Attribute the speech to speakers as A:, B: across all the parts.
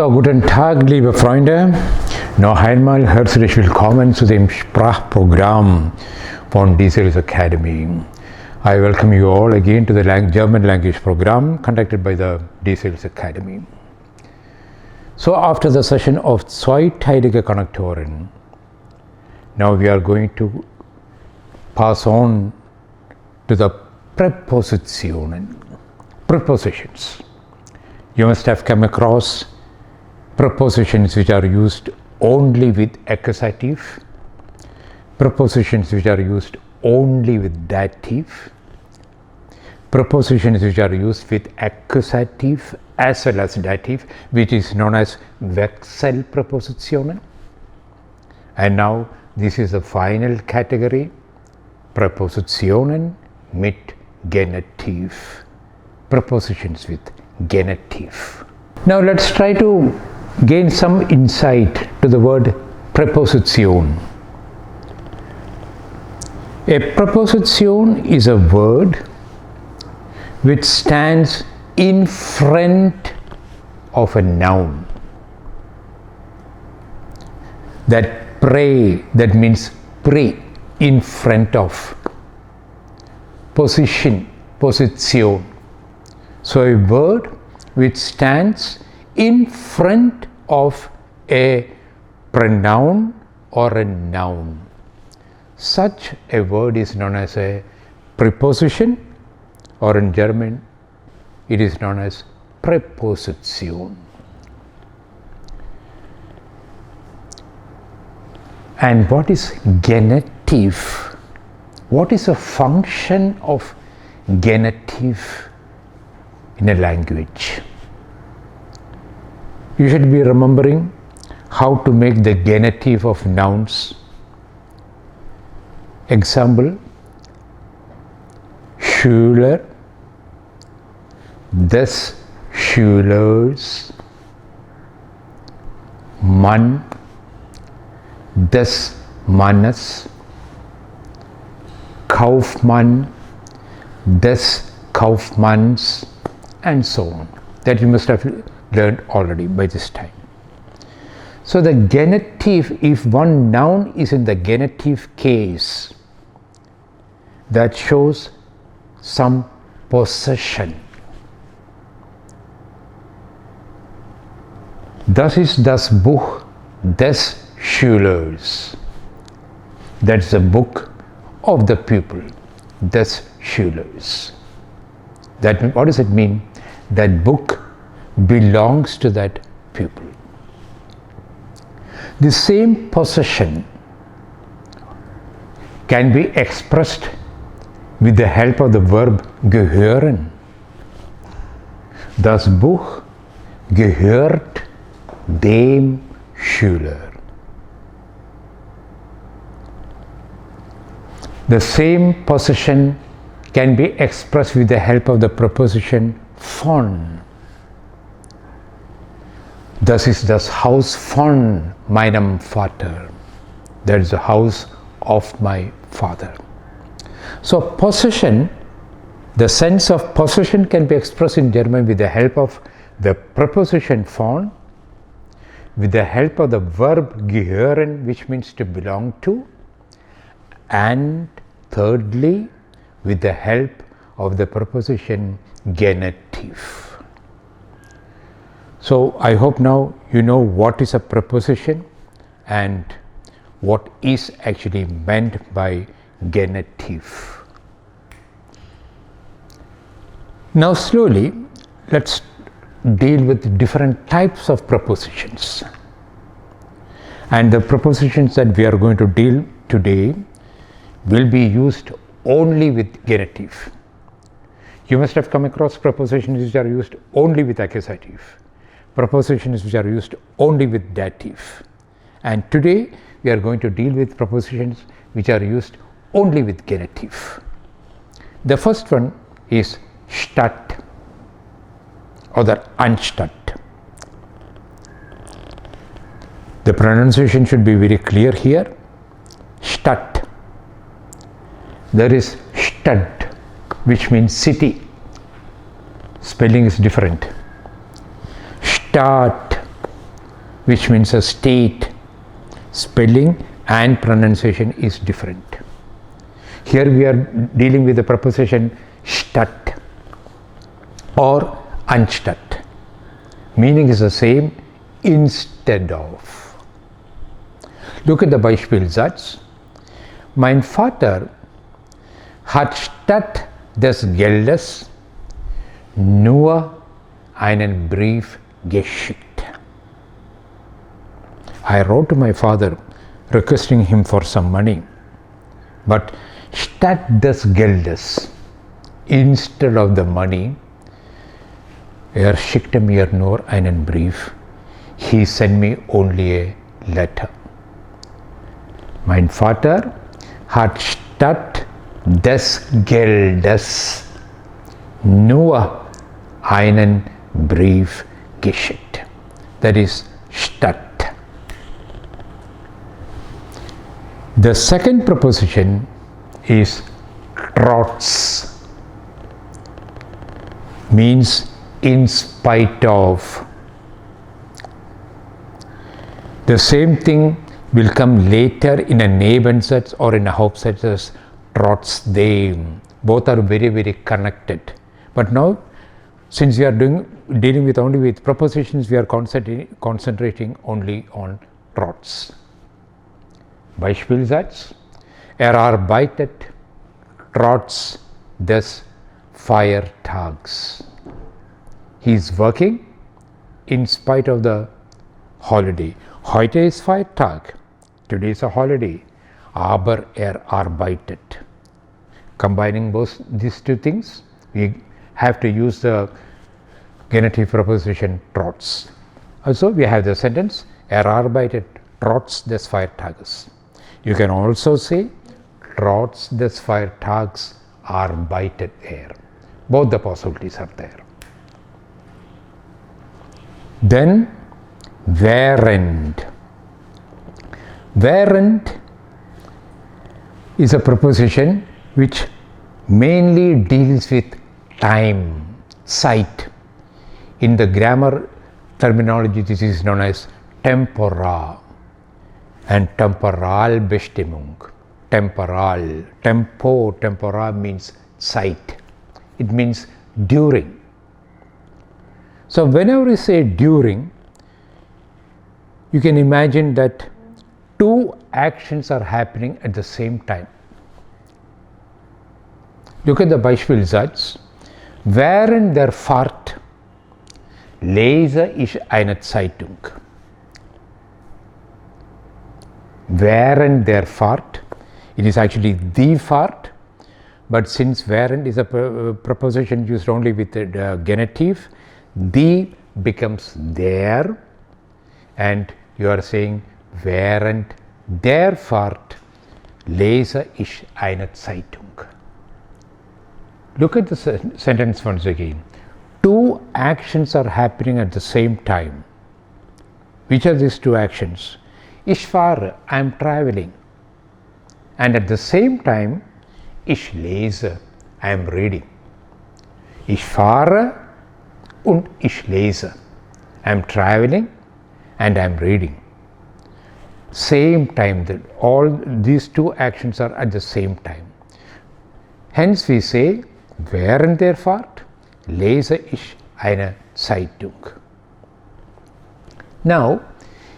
A: So, guten Tag, liebe Freunde. Noch einmal herzlich willkommen zu dem Sprachprogramm von Diesel's Academy. I welcome you all again to the German language program conducted by the Diesel's Academy. So, after the session of zweiteilige Konnektoren, now we are going to pass on to the Prepositionen, prepositions. You must have come across prepositions which are used only with accusative, prepositions which are used only with dative, prepositions which are used with accusative as well as dative, which is known as Wechselprepositionen. And now this is the final category, Prepositionen mit Genitiv, prepositions with genitive. Now let's try to gain some insight to the word Preposition. A preposition is a word which stands in front of a noun. That means in front of. Position. So a word which stands in front of a pronoun or a noun. Such a word is known as a preposition, or in German it is known as Preposition. And what is genitive? What is a function of genitive in a language? You should be remembering how to make the genitive of nouns. Example, Schüler, des Schülers, Mann, des Mannes, Kaufmann, des Kaufmanns, and so on. That you must have learned already by this time. So the genitive, if one noun is in the genitive case, that shows some possession. Das ist das Buch des Schülers. That's the book of the pupil, des Schülers. What does it mean? That book belongs to that pupil. The same possession can be expressed with the help of the verb gehören. Das Buch gehört dem Schüler. The same possession can be expressed with the help of the preposition von. Das ist das Haus von meinem Vater. That is the house of my father. So possession, the sense of possession can be expressed in German with the help of the preposition von, with the help of the verb gehören, which means to belong to, and thirdly, with the help of the preposition genitive. So I hope now you know what is a preposition and what is actually meant by genitive. Now slowly let's deal with different types of prepositions. And the prepositions that we are going to deal today will be used only with genitive. You must have come across prepositions which are used only with accusative, prepositions which are used only with dative. And today we are going to deal with prepositions which are used only with genitive. The first one is Statt or the Anstatt. The pronunciation should be very clear here. Statt. There is Stadt, which means city. Spelling is different. Statt, which means a state. Spelling and pronunciation is different. Here we are dealing with the preposition Statt or Anstatt. Meaning is the same, instead of. Look at the Beispielsatz. Mein Vater hat statt des Geldes nur einen Brief geschickt. I wrote to my father requesting him for some money, but statt des Geldes, instead of the money, schickte mir nur einen Brief. He sent me only a letter. Mein Vater hat statt des Geldes nur einen Brief geschickt. That is statt. The second preposition is Trotz, means in spite of. The same thing will come later in a Nebensatz or in a Hauptsatz as trotzdem. Both are very, very connected. But now, since we are dealing with only with prepositions, we are concentrating only on Trotz. Beispielsatz: arbeitet trotz des Feiertags. He is working in spite of the holiday. Heute ist Feiertag. Today is a holiday. Aber arbeitet. Combining both these two things, we have to use the genitive preposition trotz. Also, we have the sentence: arbeitet trotz des Feiertages. You can also say trotz des Feiertags arbeitet Both the possibilities are there. Then Während. Während is a preposition which mainly deals with time, Zeit. In the grammar terminology, this is known as tempora and Temporalbestimmung. Temporal, tempora means Zeit. It means during. So whenever you say during, you can imagine that two actions are happening at the same time. Look at the Beispielsatz. Während der Fahrt lese ich eine Zeitung. Während der Fahrt, it is actually die Fahrt, but since während is a preposition used only with the genitive, die becomes der, and you are saying während der Fahrt lese ich eine Zeitung. Look at the sentence once again. Two actions are happening at the same time. Which are these two actions? Ich fahre, I am traveling. And at the same time, ich lese, I am reading. Ich fahre und ich lese. I am traveling and I am reading. Same time, that all these two actions are at the same time. Hence we say, während der Fahrt lese ich eine Zeitung. Now,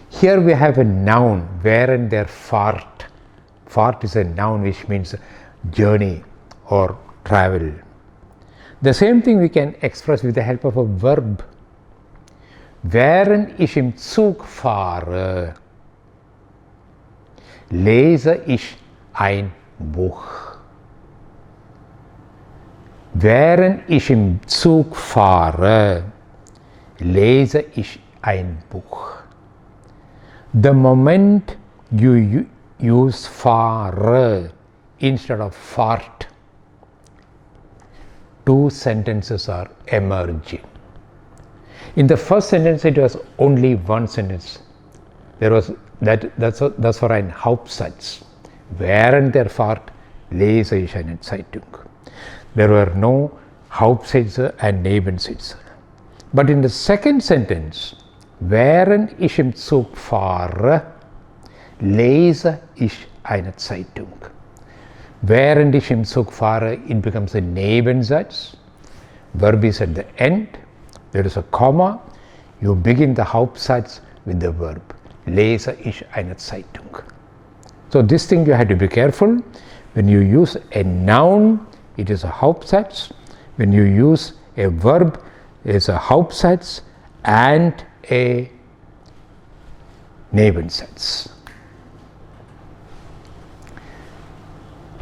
A: here we have a noun, während der Fahrt. Fahrt is a noun which means journey or travel. The same thing we can express with the help of a verb. Während ich im Zug fahre, lese ich ein Buch. Während ich im Zug fahre, lese ich ein Buch. The moment you use fahre instead of fahrt, two sentences are emerging. In the first sentence, it was only one sentence. There was das war ein Hauptsatz. Während der Fahrt lese ich eine Zeitung. There were no Hauptsätze and Nebensätze. But in the second sentence, Während ich im Zug fahre, lese ich eine Zeitung. Während ich im Zug fahre, it becomes a Nebensatz. Verb is at the end. There is a comma. You begin the Hauptsatz with the verb. Lese ich eine Zeitung. So this thing you have to be careful. When you use a noun, it is a Hauptsatz. When you use a verb, it is a Hauptsatz and a Nebensatz.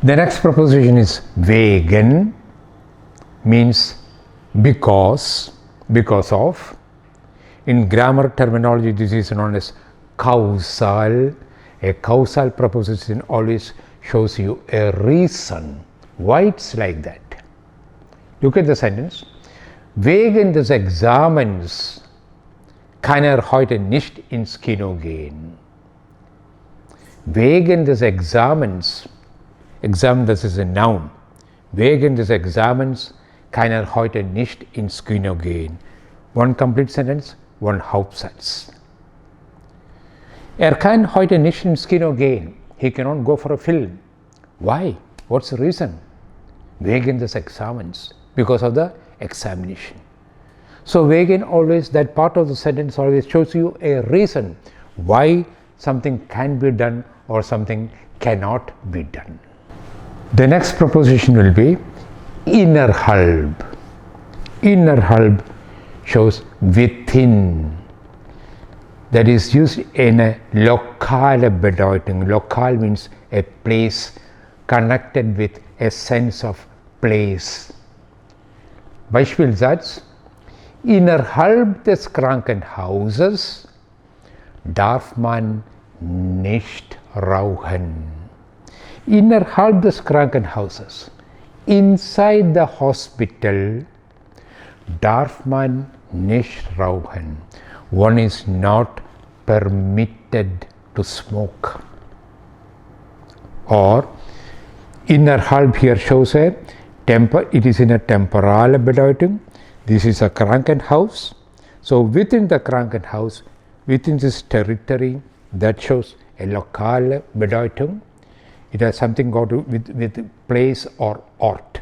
A: The next preposition is Wegen, means because of. In grammar terminology, this is known as causal. A causal preposition always shows you a reason why it's like that. Look at the sentence. Wegen des Examens kann heute nicht ins Kino gehen. Wegen des Examens, Examen, das ist ein Noun. Wegen des Examens kann heute nicht ins Kino gehen. One complete sentence, one Hauptsatz. Kann heute nicht ins Kino gehen. He cannot go for a film. Why? What's the reason? Wegen des Examens. Because of the examination. So wegen always, that part of the sentence always shows you a reason why something can be done or something cannot be done. The next preposition will be Innerhalb. Innerhalb shows within. That is used in a lokale Bedeutung. Lokal means a place connected with a sense of place. Beispielsatz: Innerhalb des Krankenhauses darf man nicht rauchen. Innerhalb des Krankenhauses, inside the hospital, darf man nicht rauchen. One is not permitted to smoke. Or innerhalb here shows it is in a temporale Bedeutung. This is a Krankenhaus. So within the Krankenhaus, within this territory, that shows a lokale Bedeutung. It has something to do with place or ort.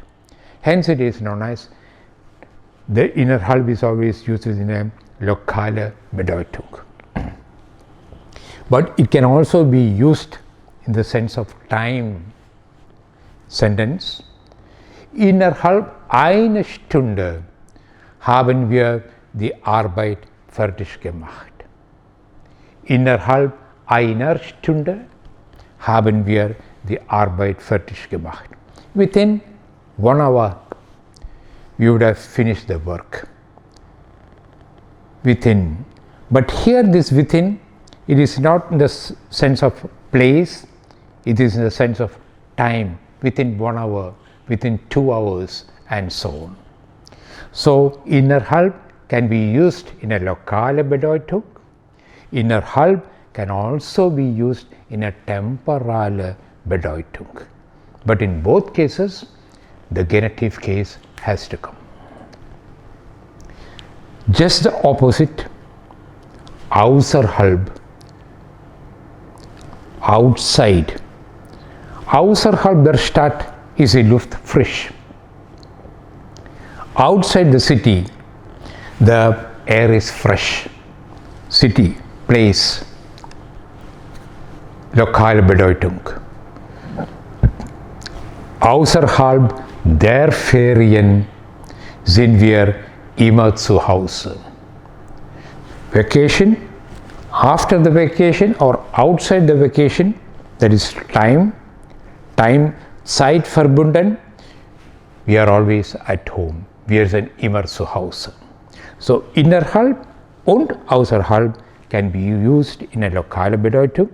A: Hence it is known as the Innerhalb is always used in a lokale Bedeutung. But it can also be used in the sense of time. Sentence: Innerhalb einer Stunde haben wir die Arbeit fertig gemacht. Innerhalb einer Stunde haben wir die Arbeit fertig gemacht. Within 1 hour, we would have finished the work. Within. But here this within, it is not in the sense of place, it is in the sense of time. Within 1 hour, within 2 hours, and so on. So Innerhalb can be used in a lokale Bedeutung. Innerhalb can also be used in a temporale Bedeutung. But in both cases, the genitive case has to come. Just the opposite, Außerhalb, outside. Außerhalb der Stadt ist die Luft frisch. Outside the city, the air is fresh. City, place, lokale Bedeutung. Außerhalb der Ferien sind wir immer zu Hause. Vacation, after the vacation or outside the vacation, that is time, Zeit verbunden, we are always at home. Wir sind immer zu Hause. So Innerhalb und Außerhalb can be used in a lokale Bedeutung.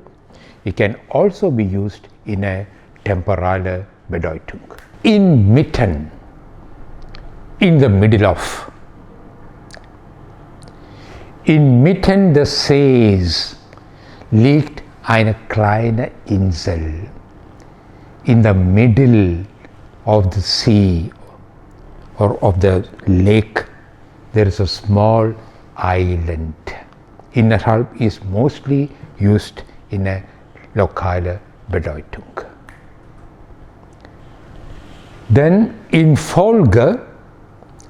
A: It can also be used in a temporale Bedeutung. Inmitten, in the middle of. Inmitten des Sees liegt eine kleine Insel. In the middle of the sea or of the lake, there is a small island. Innerhalb is mostly used in a lokale Bedeutung. Then infolge,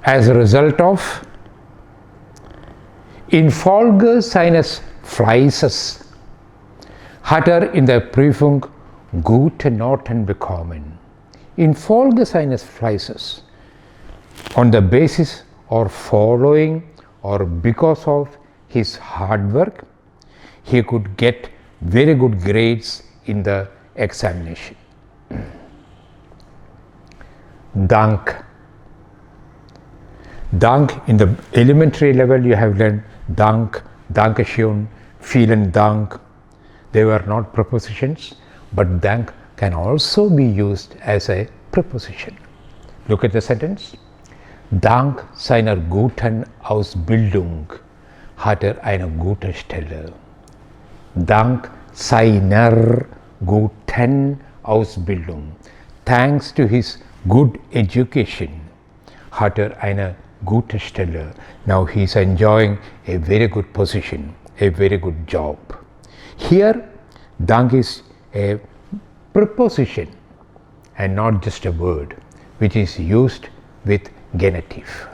A: as a result of, infolge seines Fleißes hat in der Prüfung gute Noten bekommen. Infolge seines Fleißes, on the basis or following or because of his hard work, he could get very good grades in the examination. Dank. Dank, in the elementary level you have learned Dank, Dankeschön, vielen Dank. They were not prepositions, but Dank can also be used as a preposition. Look at the sentence. Dank seiner guten Ausbildung hat eine gute Stelle. Dank seiner guten Ausbildung. Thanks to his good education hat eine gute Stelle. Now he is enjoying a very good position, a very good job. Here, Dank is a preposition and not just a word, which is used with genitive.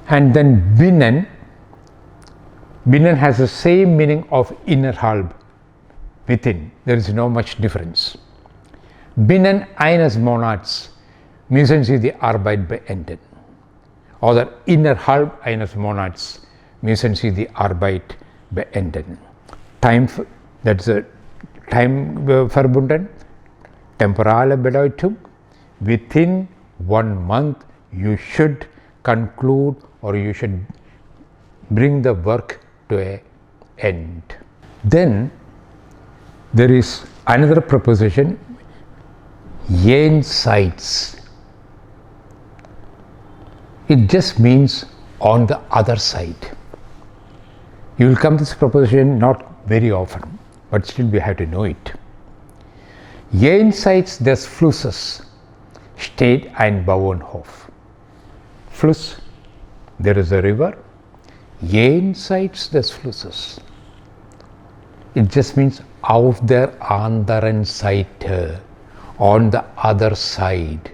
A: And then binnen. Binnen has the same meaning of innerhalb, within. There is no much difference. Binnen eines Monats müssen Sie die Arbeit beenden. Oder innerhalb eines Monats müssen Sie die Arbeit beenden. Time, that's a time verbunden, temporale Bedeutung. Within 1 month you should conclude or you should bring the work to an end. Then there is another preposition, Jenseits. It just means on the other side. You will come to this preposition not very often, but still we have to know it. Jenseits des Flusses steht ein Bauernhof. Fluss, there is a river. Jenseits des Flusses. It just means auf der anderen Seite, on the other side.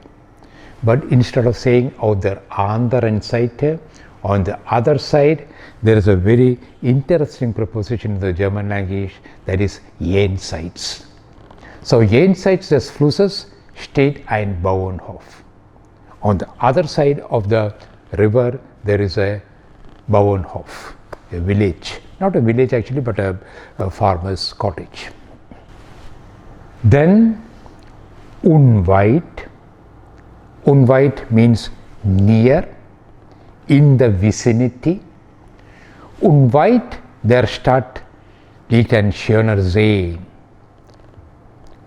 A: But instead of saying auf der anderen Seite, on the other side, there is a very interesting preposition in the German language, that is Jenseits. So jenseits des Flusses steht ein Bauernhof. On the other side of the river there is a Bauernhof, a village. Not a village actually, but a farmer's cottage. Then Unweit. Unweit means near, in the vicinity. Unweit der Stadt liegt ein schöner See.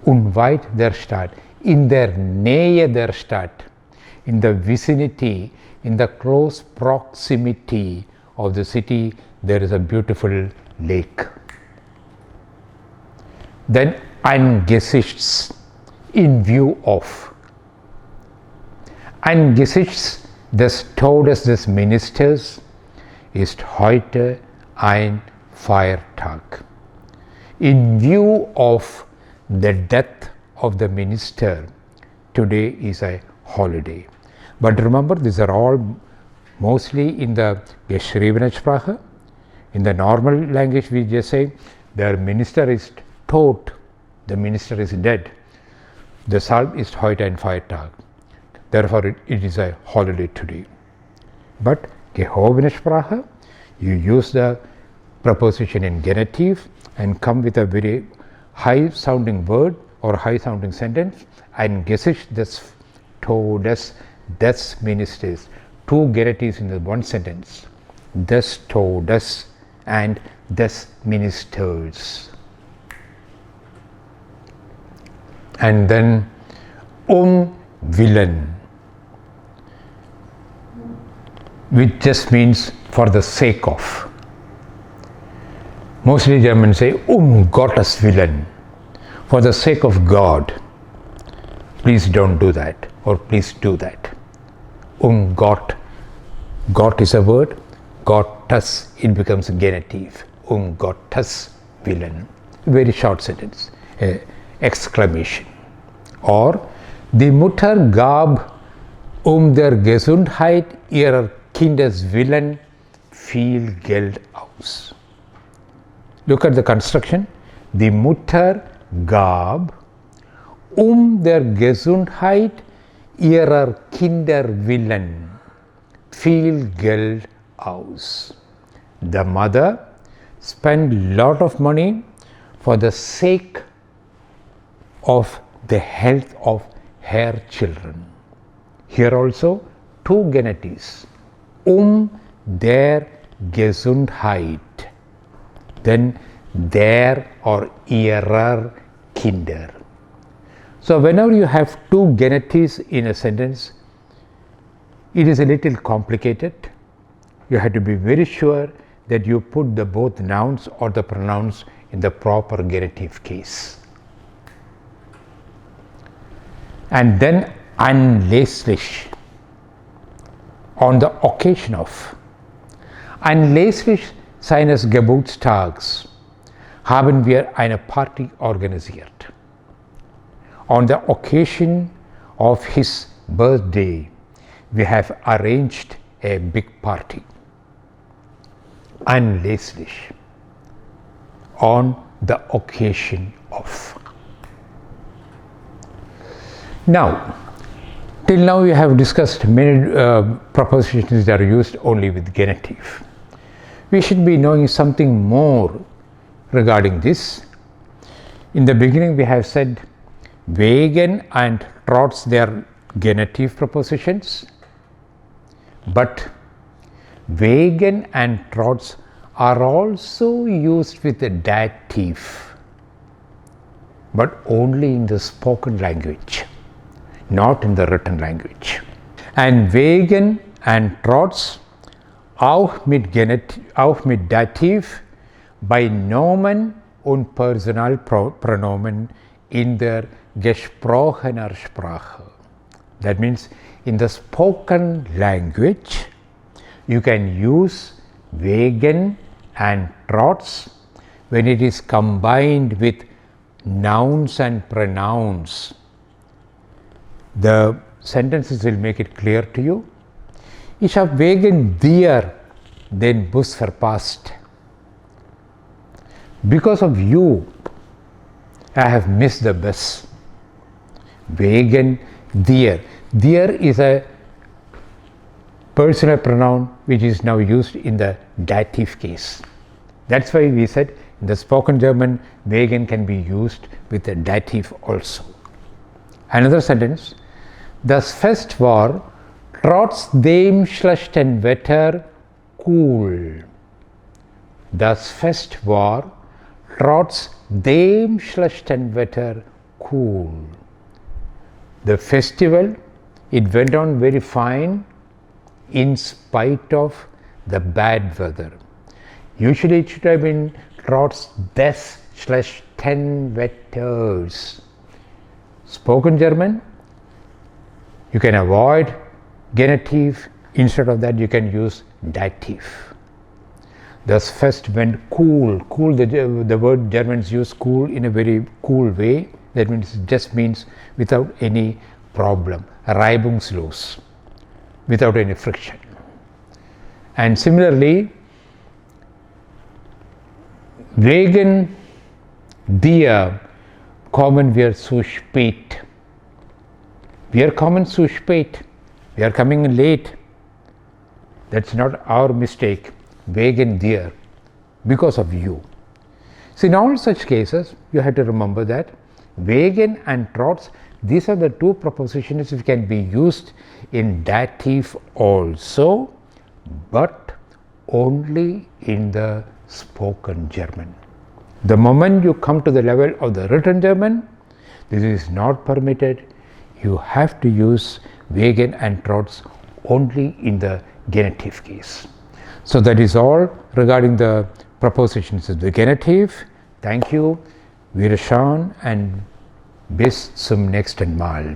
A: Unweit der Stadt, in der Nähe der Stadt, in the vicinity, in the close proximity of the city, there is a beautiful lake. Then Angesichts, in view of. Angesichts des Todes des Ministers ist heute ein Feiertag. In view of the death of the minister, today is a holiday. But remember, these are all mostly in the geschriebene Sprache. In the normal language we just say, der Minister ist tot, the minister is dead. Deshalb ist heute ein Feiertag. Therefore it is a holiday today. But gehobene Sprache, you use the preposition in genitive and come with a very high sounding word or high sounding sentence. Angesichts des Todes des Ministers. Two genitives in the one sentence. Des Todes and des Ministers. And then Willen, which just means for the sake of. Mostly Germans say Gottes Willen, for the sake of God. Please don't do that, or please do that. Gott. Gott is a word, Gott Gottes, it becomes a genitive. Gottes Willen. Very short sentence. Exclamation. Or die Mutter gab der Gesundheit ihrer Kindeswillen viel Geld aus. Look at the construction. Die Mutter gab der Gesundheit ihrer Kinder willen viel Geld aus. The mother spent lot of money for the sake of the health of her children. Here also two genitives. Der Gesundheit. Then der or ihrer Kinder. So whenever you have two genitives in a sentence, it is a little complicated. You have to be very sure that you put the both nouns or the pronouns in the proper genitive case. And then anläßlich, on the occasion of. Anläßlich seines Geburtstags haben wir eine Party organisiert. On the occasion of his birthday, we have arranged a big party. Anläßlich, on the occasion of. Now, till now we have discussed many prepositions that are used only with genitive. We should be knowing something more regarding this. In the beginning we have said Wegen and Trotz, they are genitive prepositions, but Wegen and Trotz are also used with the dative, but only in the spoken language, not in the written language. And Wegen and Trotz auch mit Dativ bei Nomen und Personalpronomen in der gesprochener Sprache. That means in the spoken language you can use Wegen and Trotz when it is combined with nouns and pronouns. The sentences will make it clear to you. Ich habe wegen dir den Bus verpasst. Because of you, I have missed the bus. Wegen dir. Dir is a personal pronoun which is now used in the dative case. That's why we said in the spoken German, Wegen can be used with the dative also. Another sentence. Das Fest war trotz dem schlechten Wetter cool. Das Fest war trotz dem schlechten Wetter cool. The festival, it went on very fine in spite of the bad weather. Usually it should have been trotz des schlechten Wetters. Spoken German, you can avoid genitive. Instead of that you can use dative. Das Fest went cool. Cool, the word Germans use cool in a very cool way. That means it just means without any problem, reibungslos, without any friction. And similarly, wegen dir kommen wir zu spät. Wir kommen zu spät. We are coming late. That's not our mistake. Wegen dir, because of you. So in all such cases, you have to remember that Wegen and Trotz, these are the two prepositions which can be used in dative also, but only in the spoken German. The moment you come to the level of the written German, this is not permitted. You have to use Wegen and Trotz only in the genitive case. So that is all regarding the prepositions of the genitive. Thank you. Wir schauen and bis zum nächsten Mal.